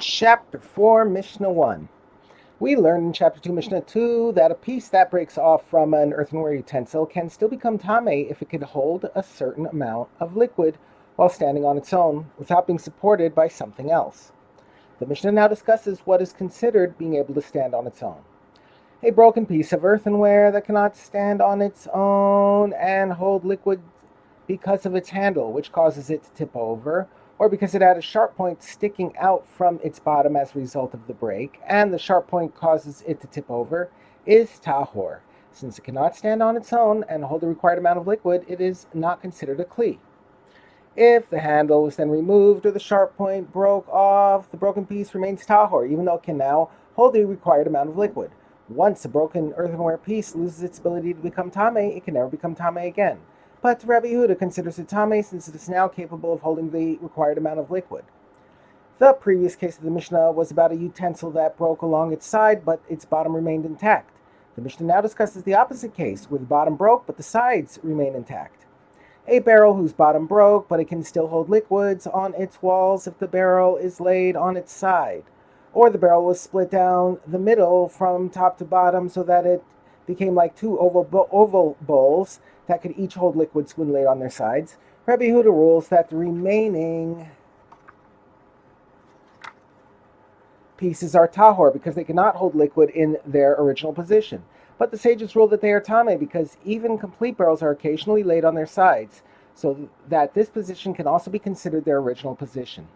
Chapter 4, Mishnah 1. We learned in Chapter 2, Mishnah 2, that a piece that breaks off from an earthenware utensil can still become tameh if it can hold a certain amount of liquid while standing on its own without being supported by something else. The Mishnah now discusses what is considered being able to stand on its own. A broken piece of earthenware that cannot stand on its own and hold liquid because of its handle, which causes it to tip over, or because it had a sharp point sticking out from its bottom as a result of the break, and the sharp point causes it to tip over, is tahor. Since it cannot stand on its own and hold the required amount of liquid, it is not considered a kli. If the handle was then removed or the sharp point broke off, the broken piece remains tahor, even though it can now hold the required amount of liquid. Once a broken earthenware piece loses its ability to become tameh, it can never become tameh again. But Rabbi Yehuda considers it tameh since it is now capable of holding the required amount of liquid. The previous case of the Mishnah was about a utensil that broke along its side, but its bottom remained intact. The Mishnah now discusses the opposite case, where the bottom broke, but the sides remain intact. A barrel whose bottom broke, but it can still hold liquids on its walls if the barrel is laid on its side, or the barrel was split down the middle from top to bottom so that it became like two oval bowls that could each hold liquids when laid on their sides. Rabbi Yehuda rules that the remaining pieces are tahor because they cannot hold liquid in their original position. But the sages rule that they are tameh because even complete barrels are occasionally laid on their sides, so that this position can also be considered their original position.